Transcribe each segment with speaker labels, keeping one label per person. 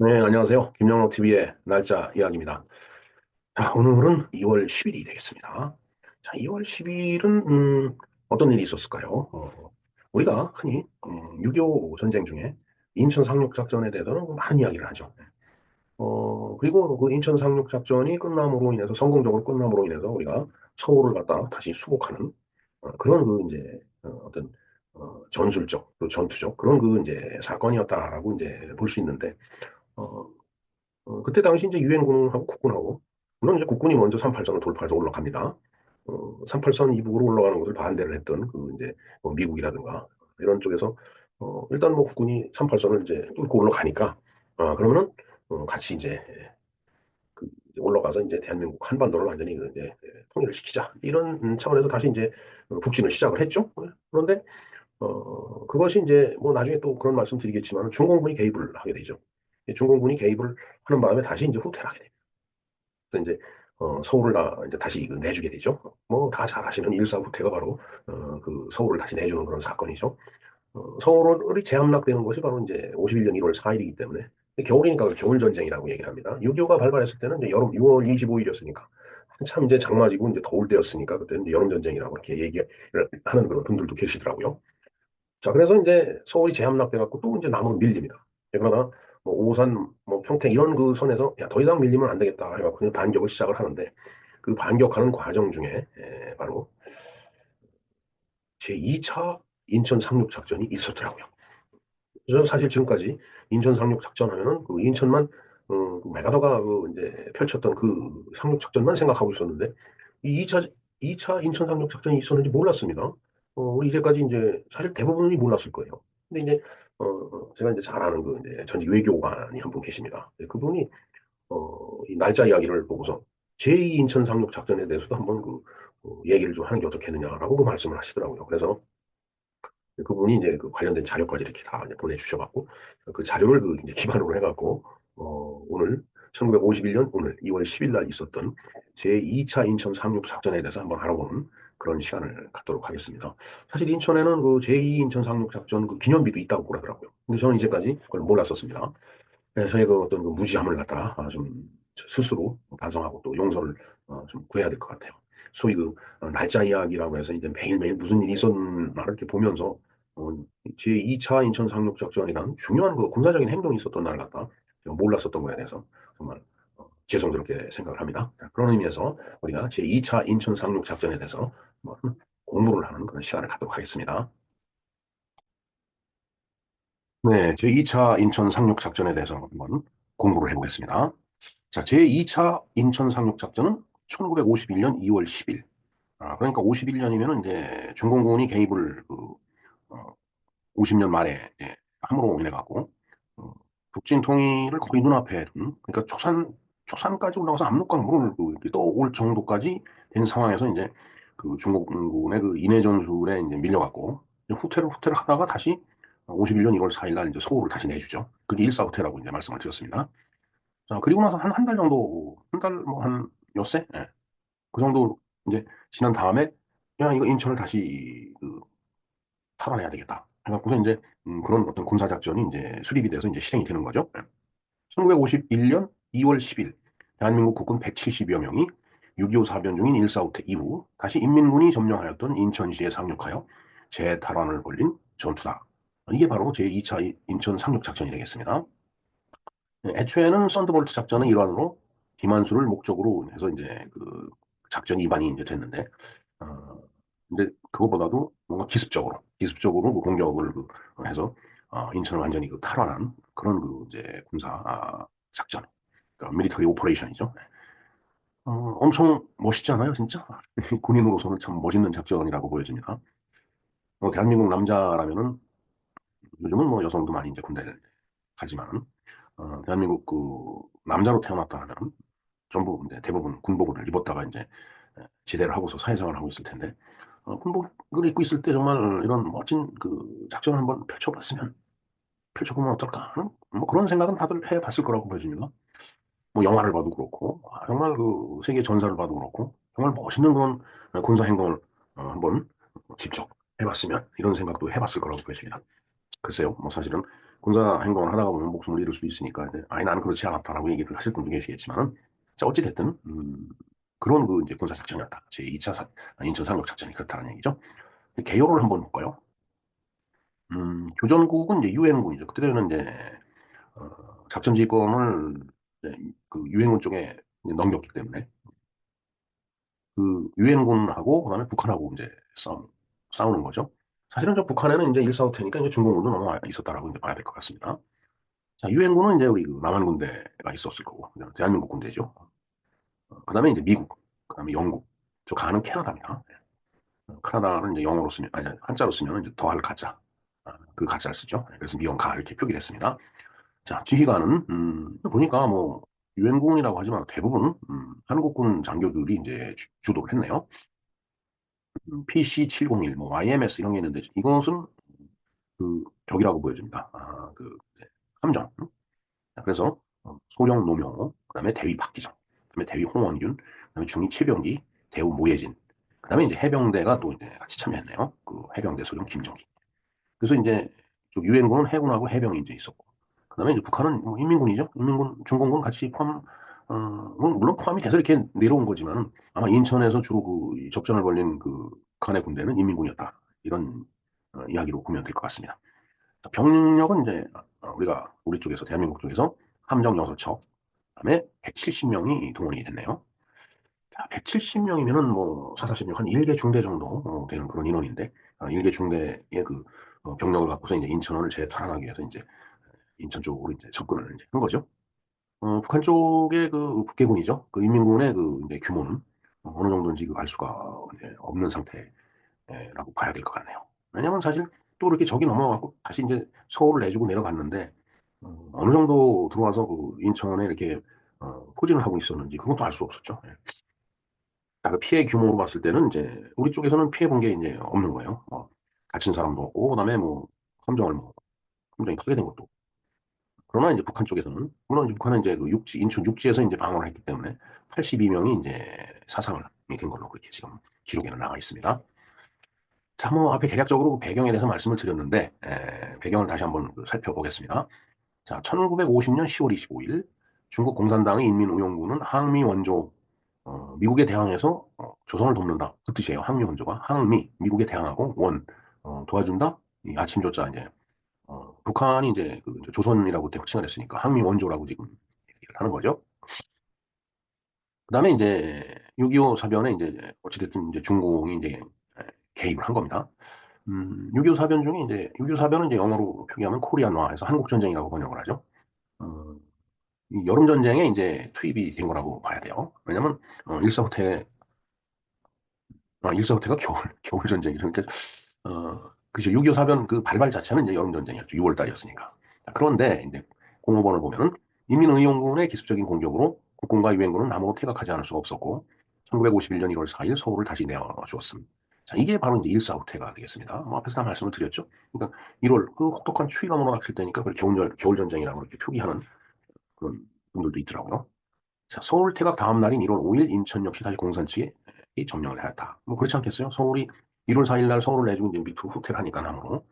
Speaker 1: 네, 안녕하세요. 김영록 TV의 날짜 이야기입니다. 자, 오늘은 2월 10일이 되겠습니다. 자, 2월 10일은 어떤 일이 있었을까요? 우리가 흔히 6.25 전쟁 중에 인천 상륙 작전에 대해서는 많은 이야기를 하죠. 그리고 그 인천 상륙 작전이 끝남으로 인해서 성공적으로 끝남으로 인해서 우리가 서울을 갖다 다시 수복하는 그런 그 이제 어떤 전술적, 또 전투적 그런 그 이제 사건이었다라고 이제 볼 수 있는데. 어, 그때 당시 이제 유엔군하고 국군하고, 물론 이제 국군이 먼저 38선을 돌파해서 올라갑니다. 38선 이북으로 올라가는 것을 반대를 했던 그 이제 뭐 미국이라든가 이런 쪽에서 일단 뭐 국군이 38선을 이제 뚫고 올라가니까 그러면은 같이 이제 그 이제 올라가서 이제 대한민국 한반도를 완전히 그 이제 통일을 시키자 이런 차원에서 다시 이제 북진을 시작을 했죠. 그런데 그것이 이제 뭐 나중에 또 그런 말씀 드리겠지만 중공군이 개입을 하게 되죠. 이 중공군이 개입을 하는 바람에 다시 이제 후퇴를 하게 됩니다. 그래서 이제 서울을 이제 다시 그 내주게 되죠. 뭐 다 잘 아시는 일사후퇴가 바로 그 서울을 다시 내주는 그런 사건이죠. 서울이 재함락되는 것이 바로 이제 51년 1월 4일이기 때문에 겨울이니까 겨울 전쟁이라고 얘기를 합니다. 6.25가 발발했을 때는 이제 여름 6월 25일이었으니까 한참 이제 장마지고 이제 더울 때였으니까 그때는 이제 여름 전쟁이라고 이렇게 얘기를 하는 그런 분들도 계시더라고요. 자, 그래서 이제 서울이 재함락돼갖고 또 이제 남으로 밀립니다. 그러나 뭐 오산, 뭐 평택 이런 그 선에서 야, 더 이상 밀리면 안 되겠다 해갖고 그냥 반격을 시작을 하는데 그 반격하는 과정 중에 바로 제2차 인천 상륙 작전이 있었더라고요. 그래서 사실 지금까지 인천 상륙 작전 하면은 그 인천만 그 메가더가 그 이제 펼쳤던 그 상륙 작전만 생각하고 있었는데 이 2차 인천 상륙 작전이 있었는지 몰랐습니다. 우리 이제까지 이제 사실 대부분이 몰랐을 거예요. 근데 이제 제가 이제 잘 아는 그 이제 전직 외교관이 한 분 계십니다. 그분이 이 날짜 이야기를 보고서 제2 인천 상륙 작전에 대해서도 한번 얘기를 좀 하는 게 어떻겠느냐라고 그 말씀을 하시더라고요. 그래서 그분이 이제 그 관련된 자료까지 이렇게 다 이제 보내주셔갖고 그 자료를 그 이제 기반으로 해갖고 오늘 1951년 오늘 2월 10일 날 있었던 제2차 인천 상륙 작전에 대해서 한번 알아보는 그런 시간을 갖도록 하겠습니다. 사실 인천에는 그 제2 인천 상륙 작전 그 기념비도 있다고 그러더라고요. 근데 저는 이제까지 그걸 몰랐었습니다. 네, 저의 그 어떤 그 무지함을 갖다가 좀 스스로 반성하고 또 용서를 좀 구해야 될 것 같아요. 소위 그 날짜 이야기라고 해서 이제 매일매일 무슨 일이 있었나 이렇게 보면서 어, 제2차 인천 상륙작전이란 중요한 그 군사적인 행동이 있었던 날 같다. 제가 몰랐었던 거에 대해서 정말 죄송스럽게 생각을 합니다. 그런 의미에서 우리가 제2차 인천 상륙작전에 대해서 한번 공부를 하는 그런 시간을 갖도록 하겠습니다. 네, 제2차 인천 상륙작전에 대해서 한번 공부를 해보겠습니다. 자, 제2차 인천 상륙작전은 1951년 2월 10일. 그러니까 51년이면은 이제 중공군이 개입을 50년 말에 함으로 인해 갖고 북진 통일을 거의 눈앞에 둔, 그러니까 초산까지 올라가서 압록강 물을 이렇게 떠올 정도까지 된 상황에서 이제 그 중공군의 그 인해 전술에 이제 밀려갖고 후퇴를 하다가 다시 51년 1월 4일 날 이제 서울을 다시 내주죠. 그게 일사후퇴라고 이제 말씀을 드렸습니다. 자, 그리고 나서 한 달 정도, 한 달, 뭐, 한 엿새? 예. 그 정도 이제 지난 다음에, 야, 이거 인천을 다시 탈환해야 되겠다. 해갖고서 이제, 그런 어떤 군사작전이 이제 수립이 돼서 이제 실행이 되는 거죠. 예. 1951년 2월 10일, 대한민국 국군 170여 명이 6.25 사변 중인 일사후퇴 이후 다시 인민군이 점령하였던 인천시에 상륙하여 재탈환을 벌린 전투다. 이게 바로 제2차 인천 상륙작전이 되겠습니다. 네, 애초에는 썬더볼트 작전의 일환으로 김한수를 목적으로 해서 이제 그 작전 이반이 이제 됐는데, 어, 근데 그것보다도 뭔가 기습적으로 그 공격을 해서 인천을 완전히 그 탈환한 그런 그 이제 군사 작전, 그러니까 밀리터리 오퍼레이션이죠. 엄청 멋있지 않아요, 진짜? 군인으로서는 참 멋있는 작전이라고 보여집니다. 대한민국 남자라면은 요즘은 뭐 여성도 많이 이제 군대를 가지만은 대한민국 그 남자로 태어났다 하면 전부 이제 대부분 군복을 입었다가 이제 제대를 하고서 사회생활을 하고 있을 텐데 군복을 입고 있을 때 정말 이런 멋진 그 작전을 한번 펼쳐보면 어떨까 하는 뭐 그런 생각은 다들 해봤을 거라고 보여집니다. 뭐 영화를 봐도 그렇고 정말 그 세계 전사를 봐도 그렇고 정말 멋있는 그런 군사 행동을 한번 직접 해봤으면 이런 생각도 해봤을 거라고 보여집니다. 글쎄요, 뭐 사실은 군사 행동을 하다가 보면 목숨을 잃을 수도 있으니까 이제 아니 나는 그렇지 않았다라고 얘기를 하실 분도 계시겠지만은 자 어찌 됐든 그런 그 이제 군사 작전이었다. 제 2차 인천 상륙 작전이 그렇다는 얘기죠. 개요를 한번 볼까요? 교전국은 이제 유엔군이죠. 그때는 이제 작전 지휘권을 이제 그 유엔군 쪽에 이제 넘겼기 때문에 그 유엔군하고 그다음에 북한하고 이제 싸우는 거죠. 사실은 저 북한에는 이제 일사후퇴니까 이제 중공군도 넘어와 있었다라고 이제 봐야 될 것 같습니다. 자, 유엔군은 이제 우리 그 남한 군대가 있었을 거고, 그다음에 대한민국 군대죠. 그다음에 이제 미국, 그다음에 영국, 저 가는 캐나다입니다. 캐나다를 이제 영어로 쓰면, 아니, 한자로 쓰면 이제 더할 가짜. 그 가짜를 쓰죠. 그래서 미영가 이렇게 표기를 했습니다. 자, 지휘관은, 보니까 뭐, 유엔군이라고 하지만 대부분, 한국군 장교들이 이제 주도를 했네요. PC-701, 뭐, YMS 이런 게 있는데, 이것은 그 적이라고 보여집니다. 그, 함정. 자, 그래서 소령 노명호, 그다음에 대위 박기정, 그다음에 대위 홍원균, 그다음에 중위 최병기, 대우 모예진, 그다음에 이제 해병대가 또 이제 같이 참여했네요. 그 해병대 소령 김정기. 그래서 이제 유엔군은 해군하고 해병이 이제 있었고, 그다음에 이제 북한은 뭐 인민군이죠. 인민군, 중공군 같이 포함, 뭐 물론 포함이 돼서 이렇게 내려온 거지만은 아마 인천에서 주로 그 접전을 벌린 그 북한의 군대는 인민군이었다. 이런 이야기로 보면 될 것 같습니다. 병력은 이제 우리가 우리 쪽에서 대한민국 쪽에서 함정 6척, 그다음에 170명이 동원이 됐네요. 170명이면은 뭐 사사십육 한 1개 중대 정도 되는 그런 인원인데 1개 중대의 그 병력을 갖고서 이제 인천을 재탈환하기 위해서 이제 인천 쪽으로 이제 접근을 이제 한 거죠. 북한 쪽의 그 북계군이죠. 그 인민군의 그 이제 규모는 어느 정도인지 그 알 수가 이제 없는 상태라고 봐야 될 것 같네요. 왜냐면 사실 또 이렇게 적이 넘어가고 다시 이제 서울을 내주고 내려갔는데 어느 정도 들어와서 그 인천에 이렇게 포진을 하고 있었는지 그것도 알 수 없었죠. 예. 그 피해 규모로 봤을 때는 이제 우리 쪽에서는 피해 본 게 이제 없는 거예요. 다친 사람도 없고 그다음에 뭐 함정을 뭐 함정이 파괴된 것도 없고. 그러나 이제 북한 쪽에서는 물론 이제 북한은 이제 그 육지 인천 육지에서 이제 방어를 했기 때문에 82명이 이제 사상을 된 걸로 그렇게 지금 기록에는 나와 있습니다. 자, 뭐 앞에 개략적으로 그 배경에 대해서 말씀을 드렸는데 배경을 다시 한번 살펴보겠습니다. 자, 1950년 10월 25일 중국 공산당의 인민의용군은 항미 원조 미국에 대항해서 조선을 돕는다. 그 뜻이에요. 항미 원조가 항미 미국에 대항하고 원 도와준다. 이 아침조자 이제 북한이 이제 그 조선이라고 칭을 했으니까 항미 원조라고 지금 얘기를 하는 거죠. 그다음에 이제 6.25 사변에 이제 어찌됐든 이제 중공이 이제 개입을 한 겁니다. 6.25 사변 중에 이제 6.25 사변은 이제 영어로 표기하면 코리안화해서 한국 전쟁이라고 번역을 하죠. 어, 이 여름 전쟁에 이제 투입이 된 거라고 봐야 돼요. 왜냐면 일사후퇴 일사후퇴가 겨울 전쟁이죠. 그러니까 그죠. 6.25 사변 그 발발 자체는 이제 여름 전쟁이었죠. 6월 달이었으니까. 그런데 이제 공호번을 보면은 인민의용군의 기습적인 공격으로 국군과 유엔군은 아무로 퇴각하지 않을 수가 없었고 1951년 1월 4일 서울을 다시 내어주었습니다. 자, 이게 바로 이제 일사후퇴가 되겠습니다. 뭐 앞에서 다 말씀을 드렸죠. 그러니까 1월 그 혹독한 추위가 몰아닥칠 때니까 그걸 겨울 전쟁이라고 이렇게 표기하는 그런 분들도 있더라고요. 자, 서울 퇴각 다음 날인 1월 5일 인천 역시 다시 공산 측에 점령을 하였다. 뭐 그렇지 않겠어요? 서울이 1월 4일 날 서울을 내주고 이제 밑으로 후퇴를 하니까 남으로.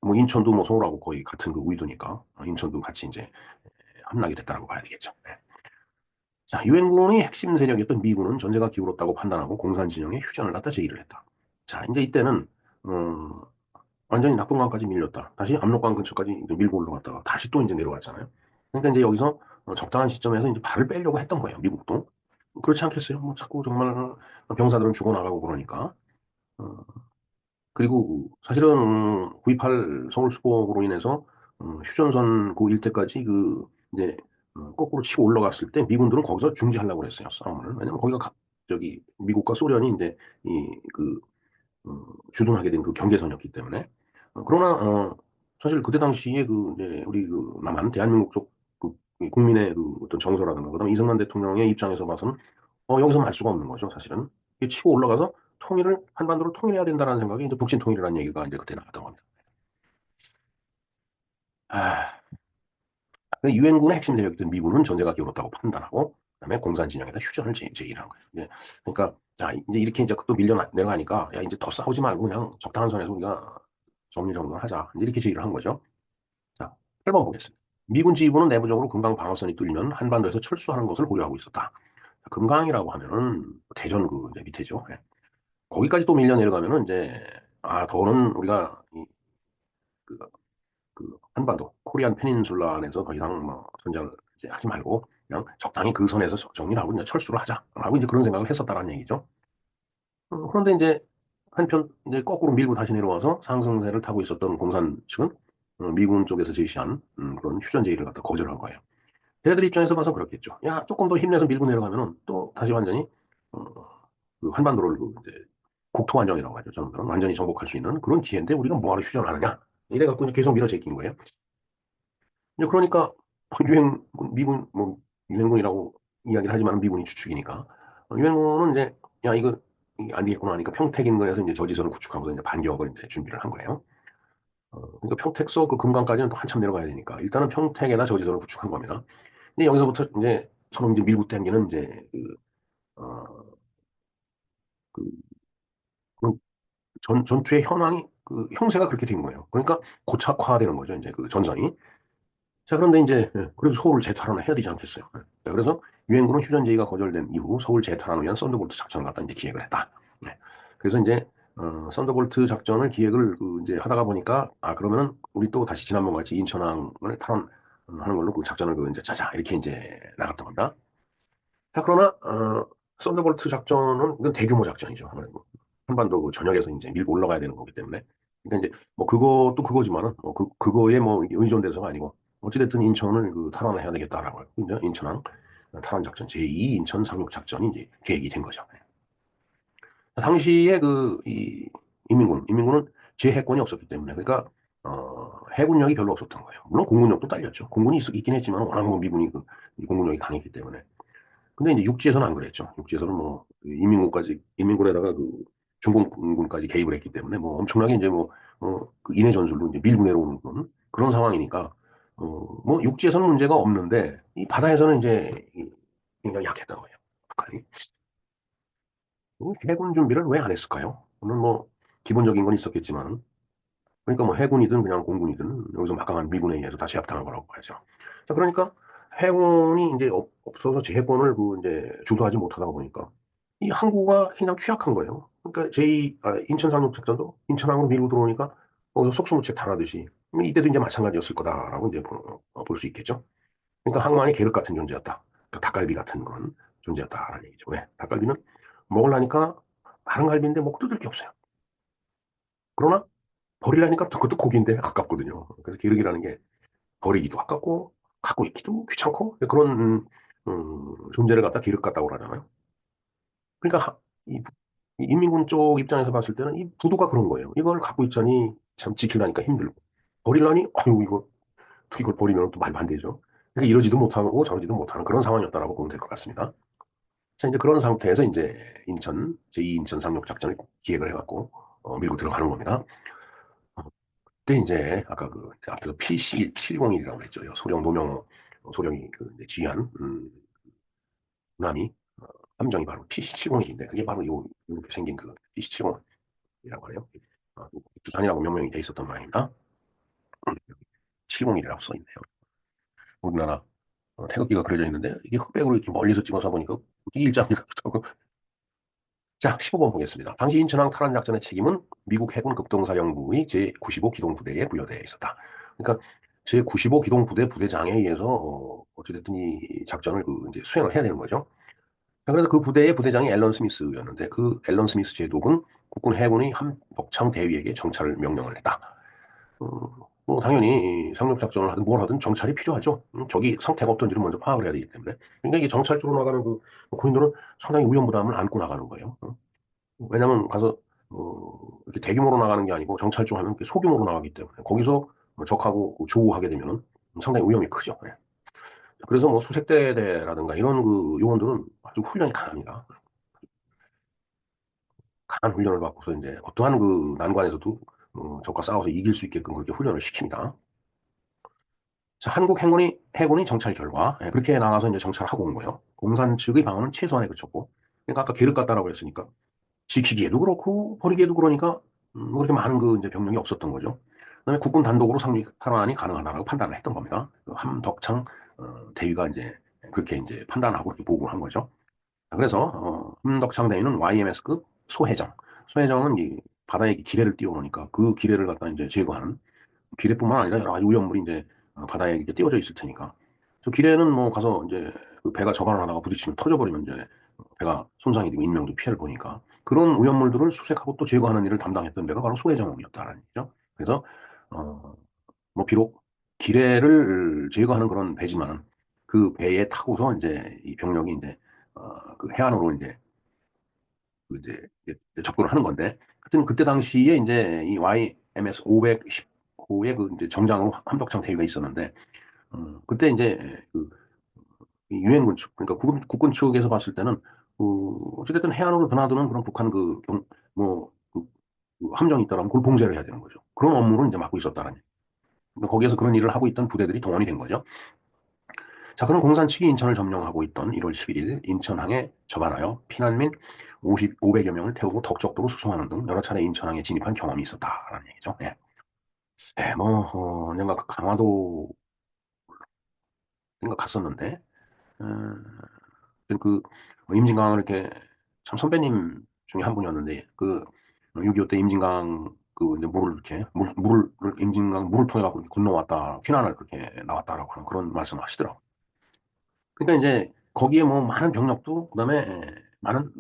Speaker 1: 뭐 인천도 뭐 서울하고 거의 같은 그 위도니까 인천도 같이 이제 함락이 됐다고 봐야 되겠죠. 네. 자, 유엔군의 핵심 세력이었던 미군은 전제가 기울었다고 판단하고 공산 진영에 휴전을 갖다 제의를 했다. 자, 이제 이때는 음, 완전히 낙동강까지 밀렸다. 다시 압록강 근처까지 이제 밀고 올라갔다가 다시 또 이제 내려왔잖아요. 그러니까 이제 여기서 적당한 시점에서 이제 발을 빼려고 했던 거예요. 미국도. 그렇지 않겠어요? 뭐 자꾸 정말 병사들은 죽어나가고 그러니까. 어, 그리고 사실은 9.28 서울 수복으로 인해서 휴전선 그 일대까지 그 이제 거꾸로 치고 올라갔을 때 미군들은 거기서 중지하려고 그랬어요. 싸움을. 왜냐면 거기가 저기 미국과 소련이 이제 이그 주둔하게 된 그 경계선이었기 때문에. 그러나 사실 그때 당시에 그 이제 우리 그 남한 대한민국 쪽그 국민의 그 어떤 정서라든가 그다음에 이승만 대통령의 입장에서 봐서는 여기서 말 수가 없는 거죠, 사실은. 치고 올라가서 통일을 한반도를 통일해야 된다는 생각이 이제 북진 통일이라는 얘기가 이제 그때 나왔던 겁니다. 아, 유엔군의 핵심 세력이던 미군은 전제가 기울었다고 판단하고 그다음에 공산 진영에다 휴전을 제의한 거예요. 이제 그러니까 야, 이제 이렇게 이제 또 밀려 내려가니까 야 이제 더 싸우지 말고 그냥 적당한 선에서 우리가 정리정돈하자 이렇게 제의를 한 거죠. 8번 보겠습니다. 미군 지휘부는 내부적으로 금강 방어선이 뚫리면 한반도에서 철수하는 것을 고려하고 있었다. 금강이라고 하면은 대전 그 이제 밑에죠. 예. 거기까지 또 밀려 내려가면은 이제 더는 우리가 그, 그 한반도 코리안 페닌슐라 안에서 더 이상 뭐 전쟁을 이제 하지 말고 그냥 적당히 그 선에서 정리를 하고 이제 철수를 하자라고 이제 그런 생각을 했었다라는 얘기죠. 그런데 이제 한편 이제 거꾸로 밀고 다시 내려와서 상승세를 타고 있었던 공산 측은 미군 쪽에서 제시한 그런 휴전 제의를 갖다 거절한 거예요. 걔네들 입장에서 봐서 그렇겠죠. 야, 조금 더 힘내서 밀고 내려가면은 또 다시 완전히 어, 그 한반도를 그 이제 국토 완전이라고 하죠. 저는 완전히 정복할 수 있는 그런 기회인데 우리가 뭐하러 휴전을 하느냐? 이래 갖고 이제 계속 밀어제낀 거예요. 이제 그러니까 미군 뭐 유엔군이라고 이야기를 하지만 미군이 주축이니까 유엔군은 이제 야 이게 안 되겠구나 하니까 평택 인근에서 이제 저지선을 구축하고서 이제 반격을 이제 준비를 한 거예요. 그러니까 평택서 그 금강까지는 또 한참 내려가야 되니까 일단은 평택에다 저지선을 구축한 겁니다. 근데 여기서부터 이제 서로 이제 밀고 당기는 이제 어, 그, 그 전투의 현황이 그 형세가 그렇게 된 거예요. 그러니까 고착화되는 거죠. 이제 그 전선이. 자, 그런데 이제 그래도 서울을 재탈환을 해야 되지 않겠어요. 자, 그래서 유엔군은 휴전 제의가 거절된 이후 서울 재탈환을 위한 썬더볼트 작전을 갖다 이제 기획을 했다. 네. 그래서 이제 썬더볼트 작전을 기획을 그 이제 하다가 보니까 그러면은 우리 또 다시 지난번 같이 인천항을 탈환하는 걸로 그 작전을 그 이제 짜자 이렇게 이제 나갔던 겁니다. 자, 그러나 썬더볼트 작전은 이건 대규모 작전이죠. 아무래도 한반도 그 전역에서 이제 밀고 올라가야 되는 거기 때문에. 그러니까 이제 뭐 그것도 그거지만은 그거에 뭐 의존돼서가 아니고 어찌됐든 인천을 그 탈환을 해야 되겠다라고 해서 이제 인천항 탈환 작전 제2 인천 상륙 작전이 이제 계획이 된 거죠. 당시에 그 이 인민군은 제해권이 없었기 때문에 그러니까 해군력이 별로 없었던 거예요. 물론 공군력도 딸렸죠. 공군이 있긴 했지만 워낙 뭐 미군이 그 공군력이 강했기 때문에. 근데 이제 육지에서는 안 그랬죠. 육지에서는 뭐 인민군에다가 그 중공군까지 개입을 했기 때문에 뭐 엄청나게 이제 그 인해 전술로 이제 밀고 내려오는 그런 상황이니까 뭐 육지에서는 문제가 없는데 이 바다에서는 이제 굉장히 약했던 거예요. 북한이. 해군 준비를 왜 안 했을까요? 물론 뭐 기본적인 건 있었겠지만 그러니까 뭐 해군이든 그냥 공군이든 여기서 막강한 미군에 의해서 다 제압당한 거라고 봐야죠. 자, 그러니까 해군이 이제 없어서 제해권을 그 이제 주도하지 못하다 보니까 이 항구가 그냥 취약한 거예요. 그러니까 인천 상륙작전도 인천항으로 밀고 들어오니까 거기서 속수무책 당하듯이 이때도 이제 마찬가지였을 거다라고 이제 볼 수 있겠죠. 그러니까 항만이 계륵 같은 존재였다. 그러니까 닭갈비 같은 그런 존재였다라는 얘기죠. 왜? 닭갈비는 먹으려니까 다른 갈비인데 먹고 뜯을 게 없어요. 그러나 버리려니까 그것도 고기인데 아깝거든요. 그래서 기르기라는 게 버리기도 아깝고 갖고 있기도 귀찮고 그런 존재를 갖다 기르 같다고 그러잖아요. 그러니까 이 인민군 쪽 입장에서 봤을 때는 이 부도가 그런 거예요. 이걸 갖고 있자니 참 지키려니까 힘들고 버리려니 아유 이거 어떻게 이걸 버리면 또 말도 안 되죠. 그러니까 이러지도 못하고 저러지도 못하는 그런 상황이었다라고 보면 될 것 같습니다. 자, 이제 그런 상태에서 이제 제2 인천 상륙 작전을 기획을 해갖고 밀고 들어가는 겁니다. 그때 이제 아까 그 앞에서 PC-701이라고 했죠. 소령 노명호 소령이 그 이제 지휘한 나미 함정이 바로 PC-701인데 그게 바로 이렇게 생긴 그 PC-701이라고 해요. 두산이라고 명명이 돼 있었던 모양입니다. 701이라고 써 있네요. 우리나라 태극기가 그려져 있는데 이게 흑백으로 이렇게 멀리서 찍어서 보니까 이 일자입니다. 자, 15번 보겠습니다. 당시 인천항 탈환 작전의 책임은 미국 해군 극동사령부의 제95 기동부대에 부여되어 있었다. 그러니까 제95 기동부대 부대장에 의해서 어찌됐든 이 작전을 그 이제 수행을 해야 되는 거죠. 자, 그래서 그 부대의 부대장이 앨런 스미스였는데 그 앨런 스미스 제독은 국군 해군의 한복창 대위에게 정찰을 명령을 했다. 뭐 당연히 이 상륙 작전을 하든 뭘 하든 정찰이 필요하죠. 적이 상태가 어떤지를 먼저 파악을 해야 되기 때문에. 그러니까 이게 정찰 쪽으로 나가는 그 군인들은 상당히 위험 부담을 안고 나가는 거예요. 왜냐면 가서 이렇게 대규모로 나가는 게 아니고 정찰 쪽 하면 소규모로 나가기 때문에 거기서 적하고 조우하게 되면 상당히 위험이 크죠. 예. 그래서 뭐 수색대라든가 이런 그 요원들은 아주 훈련이 강합니다. 강한 훈련을 받고서 이제 어떠한 그 난관에서도 적과 싸워서 이길 수 있게끔 그렇게 훈련을 시킵니다. 자, 한국 해군이 정찰 결과 그렇게 나가서 이제 정찰하고 온 거예요. 공산 측의 방어는 최소한에 그쳤고, 그러니까 아까 계륵 같다라고 했으니까 지키기에도 그렇고 버리기에도 그러니까 그렇게 많은 그 이제 병력이 없었던 거죠. 그다음에 국군 단독으로 상륙 탈환이 가능하다고 판단을 했던 겁니다. 그 함덕창 대위가 이제 그렇게 이제 판단하고 보고를 한 거죠. 그래서 함덕창 대위는 YMS급 소해정. 소해정은 이 바다에 기뢰를 띄워놓으니까 그 기뢰를 갖다 이제 제거하는, 기뢰뿐만 아니라 여러 가지 위험물이 이제 바다에 이렇게 띄워져 있을 테니까. 저 기뢰는 뭐 가서 이제 그 배가 저반을 하다가 부딪히면 터져버리면 이제 배가 손상이 되고 인명도 피해를 보니까 그런 오염물들을 수색하고 또 제거하는 일을 담당했던 배가 바로 소해정이었다라는 얘기죠. 그래서 뭐 비록 기뢰를 제거하는 그런 배지만 그 배에 타고서 이제 이 병력이 이제 그 해안으로 이제 접근을 하는 건데, 하여튼 그때 당시에 이제 이 YMS 510호의 그 이제 정장으로 함덕창 대위가 있었는데, 그때 이제 그 유엔군 측, 그러니까 국군 측에서 봤을 때는 어찌됐든 해안으로 드나드는 그런 북한 뭐, 그, 그 함정이 있다라면 그걸 봉쇄를 해야 되는 거죠. 그런 업무를 이제 맡고 있었다는 얘기. 그러니까 거기에서 그런 일을 하고 있던 부대들이 동원이 된 거죠. 자, 그럼 공산 측이 인천을 점령하고 있던 1월 11일 인천항에 접안하여 피난민 500여 명을 태우고 덕적도로 수송하는 등 여러 차례 인천항에 진입한 경험이 있었다라는 얘기죠. 예. 예, 뭐, 내가 강화도 갔었는데, 어, 그 임진강을 이렇게 참 선배님 중에 한 분이었는데 그 6.25 때 임진강 그 이제 물을 이렇게 물을 임진강 물을 통해 갖고 이렇게 건너왔다 피난을 그렇게 나왔다라고 하는 그런 말씀을 하시더라고. 그러니까 이제 거기에 뭐 많은 병력도 그다음에 많은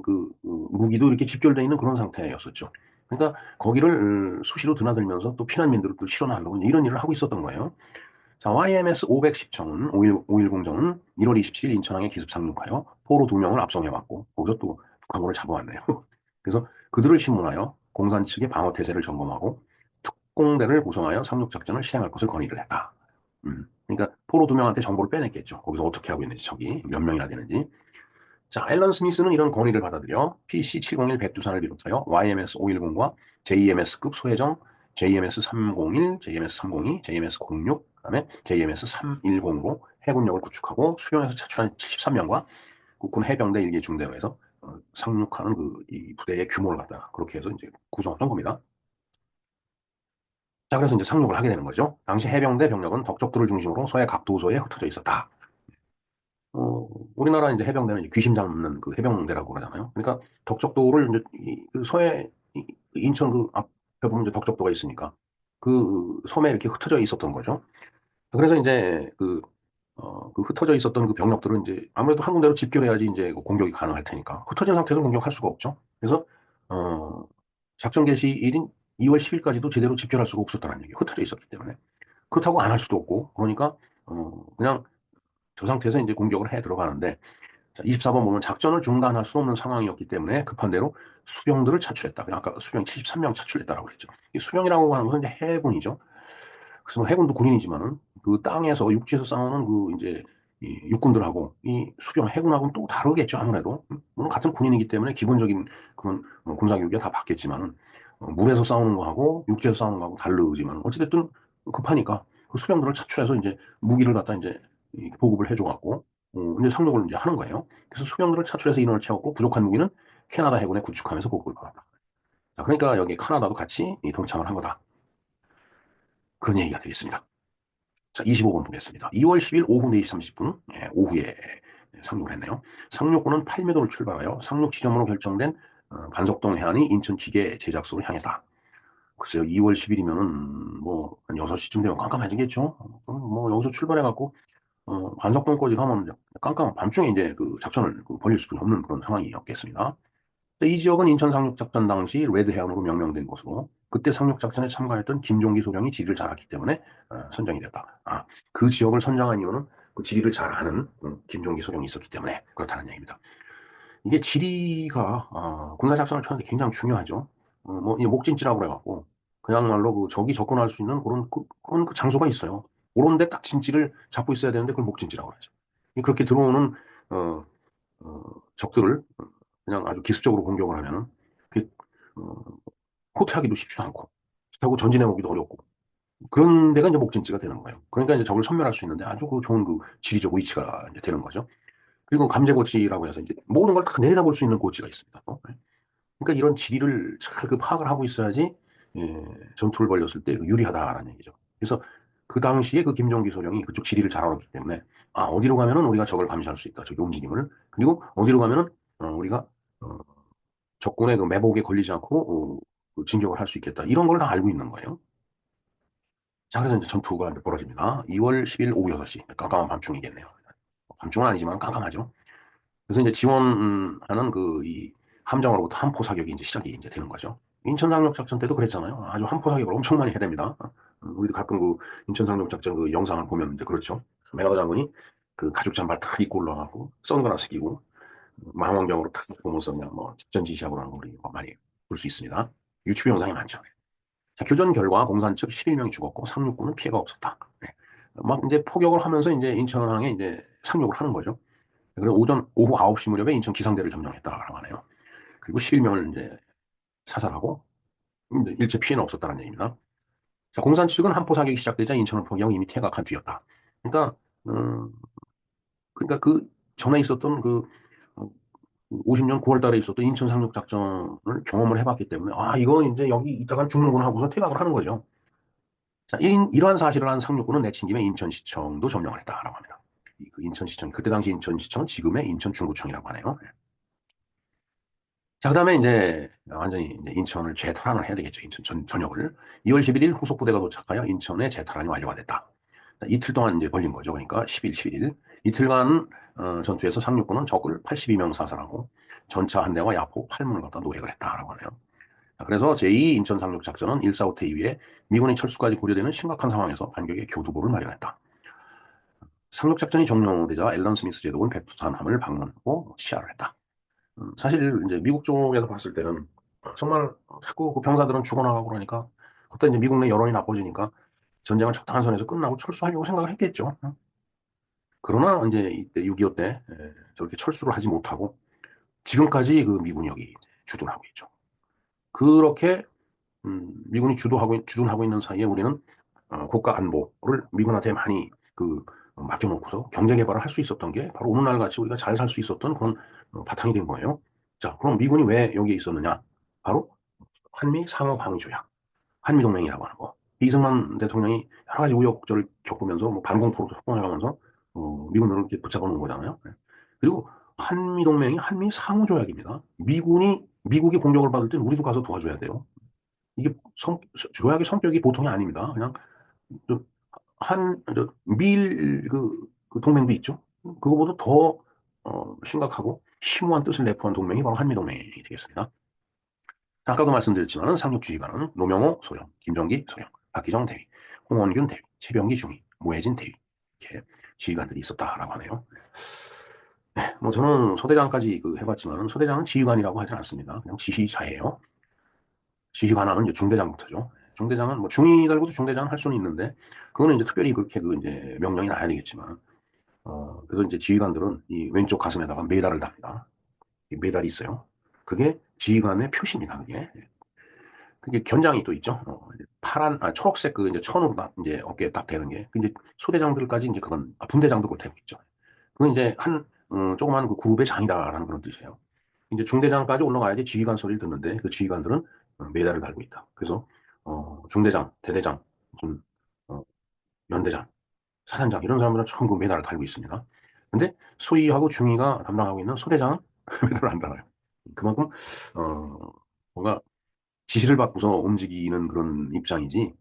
Speaker 1: 무기도 이렇게 집결되어 있는 그런 상태였었죠. 그러니까 거기를 수시로 드나들면서 또 피난민들을 또 실어나르고 이런 일을 하고 있었던 거예요. 자, YMS 510정은 5일 공정은 1월 27일 인천항에 기습 상륙하여 포로 2명을 압송해왔고 거기서 또 북한군을 잡아왔네요. 그래서 그들을 신문하여 공산 측의 방어 태세를 점검하고 특공대를 구성하여 상륙작전을 실행할 것을 건의를 했다. 그러니까 포로 2명한테 정보를 빼냈겠죠. 거기서 어떻게 하고 있는지 적이 몇 명이나 되는지. 자, 앨런 스미스는 이런 건의를 받아들여 PC-701 백두산을 비롯하여 YMS 510과 JMS급 소해정, JMS 301, JMS 302, JMS 06, 그다음에 JMS 310으로 해군력을 구축하고 수용에서 차출한 73명과 국군 해병대 일개 중대로 해서 상륙하는 이 부대의 규모를 갖다가 그렇게 해서 이제 구성했던 겁니다. 자, 그래서 이제 상륙을 하게 되는 거죠. 당시 해병대 병력은 덕적도를 중심으로 서해 각 도소에 흩어져 있었다. 우리나라 이제 해병대는 이제 귀신 잡는 그 해병대라고 그러잖아요. 그러니까 덕적도를 이제 그 서해 인천 그 앞에 보면 이제 덕적도가 있으니까 그 섬에 이렇게 흩어져 있었던 거죠. 그래서 이제 그 흩어져 있었던 그 병력들은 이제 아무래도 한 군데로 집결해야지 이제 그 공격이 가능할 테니까 흩어진 상태에서 공격할 수가 없죠. 그래서 어, 작전 개시일인 2월 10일까지도 제대로 집결할 수가 없었다는 얘기. 흩어져 있었기 때문에 그렇다고 안 할 수도 없고 그러니까 그냥 저 상태에서 이제 공격을 해 들어가는데, 자, 24번 보면 작전을 중단할 수 없는 상황이었기 때문에 급한 대로 수병들을 차출했다. 그냥 아까 수병 73명 차출했다라고 그랬죠. 이 수병이라고 하는 것은 이제 해군이죠. 그래서 뭐 해군도 군인이지만은 그 땅에서 육지에서 싸우는 그 이제 이 육군들하고 이 수병 해군하고는 또 다르겠죠. 아무래도 물론 같은 군인이기 때문에 기본적인 그런 군사 교육이 다 받겠지만은 물에서 싸우는 거하고 육지에서 싸우는 거하고 다르지만 어찌됐든 급하니까 그 수병들을 차출해서 이제 무기를 갖다 이제 보급을 해줘갖고 이제 상륙을 이제 하는 거예요. 그래서 수병들을 차출해서 인원을 채웠고 부족한 무기는 캐나다 해군에 구축하면서 보급을 받았다. 자, 그러니까 여기 카나다도 같이 동참을 한 거다. 그런 얘기가 되겠습니다. 자, 25번 보겠습니다. 2월 10일 오후 4시 30분, 오후에 상륙을 했네요. 상륙군은 8매도를 출발하여 상륙 지점으로 결정된 반석동 해안이 인천 기계 제작소로 향했다. 글쎄요, 2월 10일이면은 뭐, 한 6시쯤 되면 깜깜해지겠죠? 뭐, 여기서 출발해갖고, 반석동까지 가면 밤중에 이제 그 작전을 벌일 수밖에 없는 그런 상황이었겠습니다. 이 지역은 인천 상륙작전 당시 레드해안으로 명명된 곳으로 그때 상륙작전에 참가했던 김종기 소령이 지리를 잘 알기 때문에 선정이 됐다. 아, 그 지역을 선정한 이유는 그 지리를 잘 아는 김종기 소령이 있었기 때문에 그렇다는 얘기입니다. 이게 지리가 군사작전을 펴는데 굉장히 중요하죠. 뭐, 이 목진지라고 그래갖고 그냥말로 그 적이 접근할 수 있는 그런 그 장소가 있어요. 그런데 딱 진지를 잡고 있어야 되는데 그걸 목진지라고 하죠. 그렇게 들어오는 어, 적들을 그냥 아주 기습적으로 공격을 하면은 그 어, 호퇴하기도 쉽지 않고 그렇다고 전진해 오기도 어렵고 그런 데가 이제 목전지가 되는 거예요. 그러니까 이제 적을 선멸할 수 있는데 아주 그 좋은 그 지리적 위치가 이제 되는 거죠. 그리고 감제고지라고 해서 이제 모든 걸 다 내려다볼 수 있는 고지가 있습니다. 그러니까 이런 지리를 잘 그 파악을 하고 있어야지 예, 전투를 벌였을 때 유리하다라는 얘기죠. 그래서 그 당시에 그 김종기 소령이 그쪽 지리를 잘 알았기 때문에 어디로 가면은 우리가 적을 감시할 수 있다. 저기 움직임을. 그리고 어디로 가면은 우리가 어, 적군의 그 매복에 걸리지 않고 그 진격을 할 수 있겠다. 이런 걸 다 알고 있는 거예요. 자, 그래서 이제 전투가 이제 벌어집니다. 2월 10일 오후 6시. 깜깜한 밤중이겠네요. 밤중은 아니지만 깜깜하죠. 그래서 이제 지원하는 이 함정으로부터 함포 사격이 이제 시작이 이제 되는 거죠. 인천 상륙 작전 때도 그랬잖아요. 아주 함포 사격을 엄청 많이 해야 됩니다. 우리도 가끔 그 인천 상륙 작전 그 영상을 보면 이제 그렇죠. 메가더 장군이 그 가죽 잠바를 탁 입고 올라가고 선글라스 끼고 망원경으로 탁 보면서 그냥 뭐 작전 지시하고 하는 거 우리 많이 볼 수 있습니다. 유튜브 영상이 많죠. 자, 교전 결과 공산 측 11명이 죽었고 상륙군은 피해가 없었다. 네. 막 이제 포격을 하면서 이제 인천항에 이제 상륙을 하는 거죠. 그리고 오후 9시 무렵에 인천 기상대를 점령했다라고 하네요. 그리고 11명을 이제 사살하고 이제 일체 피해는 없었다는 얘기입니다. 자, 공산 측은 함포 사격이 시작되자 인천을 포기하고 이미 퇴각한 뒤였다. 그러니까 음, 그러니까 그 전에 있었던 50년 9월 달에 있었던 인천 상륙 작전을 경험을 해봤기 때문에 이거 이제 여기 있다가 죽는구나 하고서 퇴각을 하는 거죠. 자, 이러한 사실을 한 상륙군은 내친 김에 인천시청도 점령을 했다라고 합니다. 그 인천시청, 그때 당시 인천시청은 지금의 인천중구청이라고 하네요. 자, 그다음에 이제 완전히 이제 인천을 재탈환을 해야 되겠죠. 인천 전역을. 2월 11일 후속 부대가 도착하여 인천의 재탈환이 완료가 됐다. 자, 이틀 동안 이제 걸린 거죠. 그러니까 10일, 11일. 이틀간 전투에서 상륙군은 적을 82명 사살하고 전차 한 대와 야포 8문을 갖다 노획을 했다라고 하네요. 자, 그래서 제2 인천 상륙 작전은 145태 이후에 미군의 철수까지 고려되는 심각한 상황에서 반격의 교두보를 마련했다. 상륙 작전이 종료되자 앨런 스미스 제독은 백두산함을 방문하고 시하를 했다. 사실 이제 미국 쪽에서 봤을 때는 정말 자꾸 그 병사들은 죽어나가고 그러니까 그때 이제 미국 내 여론이 나빠지니까 전쟁은 적당한 선에서 끝나고 철수하려고 생각을 했겠죠. 그러나 이제 이때 6.25 때 저렇게 철수를 하지 못하고 지금까지 그 미군 여기 주둔하고 있죠. 그렇게 미군이 주둔하고 있는 사이에 우리는 국가 안보를 미군한테 많이 맡겨놓고서 경제 개발을 할 수 있었던 게 바로 오늘날 같이 우리가 잘 살 수 있었던 그런 바탕이 된 거예요. 자, 그럼 미군이 왜 여기에 있었느냐? 바로 한미 상호 방위 조약, 한미 동맹이라고 하는 거. 이승만 대통령이 여러 가지 우여곡절을 겪으면서 뭐 반공포로 성공해가면서 미군을 이렇게 붙잡아 놓은 거잖아요. 네. 그리고 한미 동맹이 한미 상호 조약입니다. 미국이 공격을 받을 땐 우리도 가서 도와줘야 돼요. 이게 조약의 성격이 보통이 아닙니다. 그냥 미일 그 동맹도 있죠. 그거보다 더 심각하고 심오한 뜻을 내포한 동맹이 바로 한미동맹이 되겠습니다. 아까도 말씀드렸지만 상륙지휘관은 노명호 소령, 김정기 소령, 박기정 대위, 홍원균 대위, 최병기 중위, 모혜진 대위 이렇게 지휘관들이 있었다라고 하네요. 네, 뭐 저는 소대장까지 해봤지만 소대장은 지휘관이라고 하지 않습니다. 그냥 지휘자예요. 지휘관하면 이제 중대장부터죠. 중대장은 뭐 중위 달고도 중대장은 할 수는 있는데 그거는 이제 특별히 그렇게 이제 명령이 나야 되겠지만 그래서 이제 지휘관들은 이 왼쪽 가슴에다가 메달을 답니다. 메달이 있어요. 그게 지휘관의 표시입니다. 그게 견장이 또 있죠. 초록색 이제 천으로 이제 어깨에 딱 대는 게. 이제 소대장들까지 이제 그건 분대장도 그걸 대고 있죠. 그건 이제 조그만 그 그룹의 장이다라는 그런 뜻이에요. 이제 중대장까지 올라가야지 지휘관 소리를 듣는데 그 지휘관들은 메달을 달고 있다. 그래서 중대장, 대대장, 무슨 연대장, 사단장 이런 사람들은 처음 그 메달을 달고 있습니다. 근데 소위하고 중위가 담당하고 있는 소대장은 메달을 안 달아요. 그만큼 뭔가 지시를 받고서 움직이는 그런 입장이지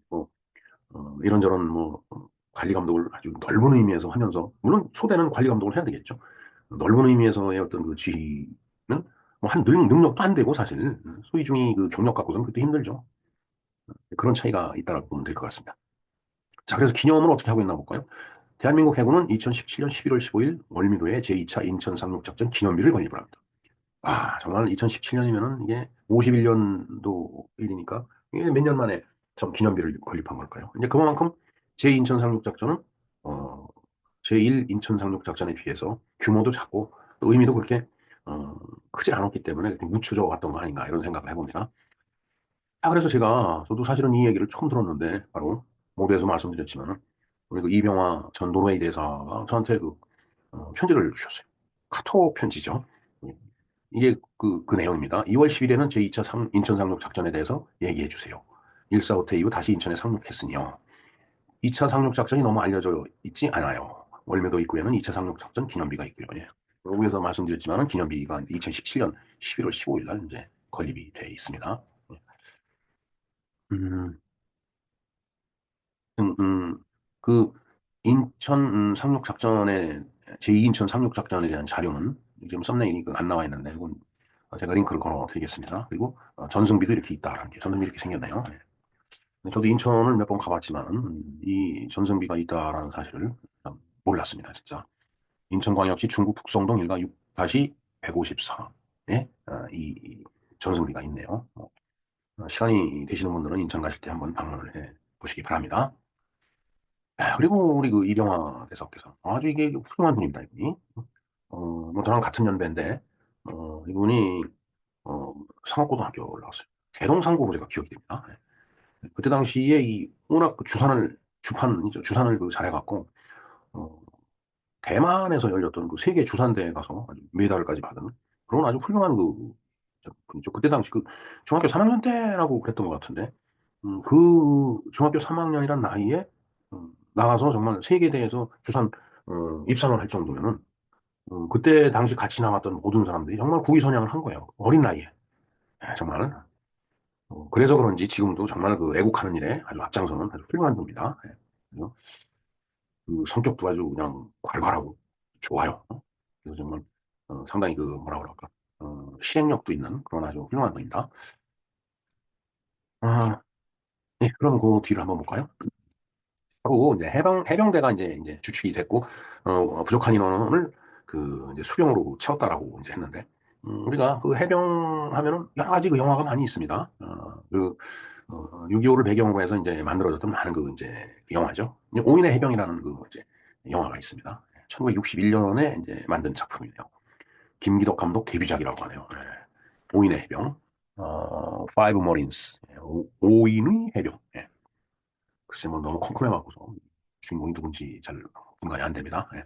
Speaker 1: 뭐 이런저런 뭐 관리 감독을 아주 넓은 의미에서 하면서 물론 소대는 관리 감독을 해야 되겠죠. 넓은 의미에서의 어떤 그 지휘는 뭐 한 능력도 안 되고 사실 소위 중위 그 경력 갖고서는 그때 힘들죠. 그런 차이가 있다고 보면 될 것 같습니다. 자, 그래서 기념을 어떻게 하고 있나 볼까요? 대한민국 해군은 2017년 11월 15일 월미도에 제2차 인천 상륙작전 기념비를 건립을 합니다. 정말 2017년이면은 이게 51년도 일이니까 이게 몇 년 만에 참 기념비를 건립한 걸까요? 이제 그만큼 제2인천 상륙작전은 어, 제1 인천 상륙작전에 비해서 규모도 작고 또 의미도 그렇게 어, 크지 않았기 때문에 그렇게 묻혀져 왔던 거 아닌가 이런 생각을 해봅니다. 그래서 저도 사실은 이 얘기를 처음 들었는데 바로 모두에서 말씀드렸지만 우리 그 이병화 전 노르웨이 대사가 저한테 편지를 주셨어요. 카톡 편지죠. 이게 그 내용입니다. 2월 10일에는 제2차 인천 상륙 작전에 대해서 얘기해 주세요. 1사 후퇴 이후 다시 인천에 상륙했으니요. 2차 상륙 작전이 너무 알려져 있지 않아요. 월매도 입구에는 2차 상륙 작전 기념비가 있고요. 예. 여기서 말씀드렸지만 기념비가 2017년 11월 15일 날 이제 건립이 돼 있습니다. 음, 음, 음, 그 인천 상륙 작전의 제2 인천 상륙 작전에 대한 자료는 지금 썸네일이 안 나와 있는데 이건 제가 링크를 걸어 드리겠습니다. 그리고 전승비도 이렇게 있다라는 게 전승비 이렇게 생겼네요. 네. 저도 인천을 몇 번 가봤지만 이 전승비가 있다라는 사실을 몰랐습니다. 진짜. 인천광역시 중구 북성동 일가 6-154에 이 전승비가 있네요. 시간이 되시는 분들은 인천 가실 때 한번 방문을 해 보시기 바랍니다. 그리고 우리 그 이병화 대사께서 아주 이게 훌륭한 분입니다, 이분이. 뭐 저랑 같은 연배인데, 이분이, 어, 상업고등학교를 나왔어요. 대동상고로 제가 기억이 됩니다. 그때 당시에 이 워낙 그 주산을 그 잘해갖고, 어, 대만에서 열렸던 그 세계 주산대에 가서 아주 메달까지 받은 그런 아주 훌륭한 분이죠. 그때 당시 그 중학교 3학년 때라고 그랬던 것 같은데, 그 중학교 3학년이란 나이에 나가서 정말 세계대회에서 입상을 할 정도면은 그때 당시 같이 나왔던 모든 사람들이 정말 국위선양을 한 거예요. 어린 나이에. 정말. 그래서 그런지 지금도 정말 그 애국하는 일에 아주 앞장서는 아주 훌륭한 분입니다. 그래서 그 성격도 아주 그냥 활발하고 좋아요. 그래서 정말 상당히 그 뭐라 그럴까 실행력도 있는 그런 아주 훌륭한 분입니다. 아, 네, 그럼 그 뒤를 한번 볼까요? 하고 이제 해병대가 이제 주축이 됐고 부족한 인원을 그 이제 수병으로 채웠다라고 이제 했는데 우리가 그 해병 하면은 여러 가지 그 영화가 많이 있습니다. 6.25를 배경으로 해서 이제 만들어졌던 많은 그 이제 영화죠. 이제 오인의 해병이라는 그 이제 영화가 있습니다. 1961년에 이제 만든 작품이에요. 김기덕 감독 데뷔작이라고 하네요. 네. 오인의 해병, Five Marines, 오인의 해병. 예. 글쎄 뭐 너무 컴컴해갖고서 주인공이 누군지 잘 분간이 안 됩니다. 예.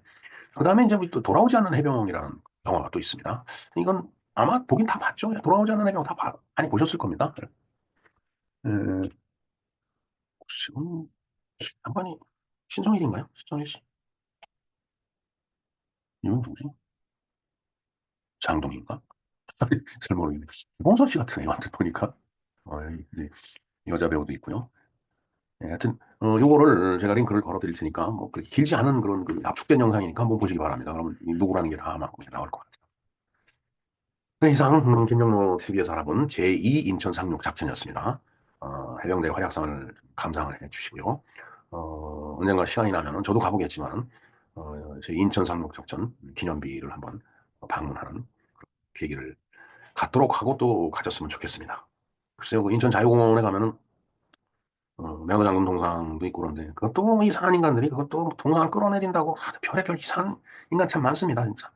Speaker 1: 그 다음에 이제 또 돌아오지 않는 해병이라는 영화가 또 있습니다. 이건 아마 보긴 다 봤죠. 돌아오지 않는 해병 많이 보셨을 겁니다. 예. 지금 양반이 신성일인가요? 신성일 씨? 이건 누구지? 장동인가? 잘 모르겠네. 홍서 씨 같은 애한테 보니까 이 여자 배우도 있고요. 예, 하여튼 요거를 제가 링크를 걸어 드릴 테니까 뭐 그렇게 길지 않은 그런 그 압축된 영상이니까 한번 보시기 바랍니다. 그러면 누구라는 게 다 막 나올 것 같아요. 네, 이상 김영로 TV에서 알아본 제2 인천 상륙 작전이었습니다. 해병대 활약상을 감상을 해주시고요. 언젠가 시간이 나면은 저도 가보겠지만은 제 인천 상륙 작전 기념비를 한번 방문하는 계기를 갖도록 하고 또 가졌으면 좋겠습니다. 글쎄요, 그 인천 자유공원에 가면은 매너장군 동상도 있고 그런데 그것도 뭐 이상한 인간들이 그것도 동상을 끌어내린다고 별의별 이상한 인간 참 많습니다, 진짜.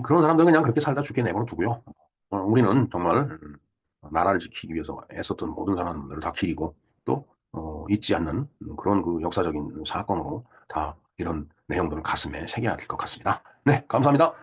Speaker 1: 그런 사람들은 그냥 그렇게 살다 죽게 내버려 두고요. 우리는 정말 나라를 지키기 위해서 애썼던 모든 사람들을 다 기리고 또 잊지 않는 그런 그 역사적인 사건으로 다 이런 내용들을 가슴에 새겨야 될 것 같습니다. 네, 감사합니다.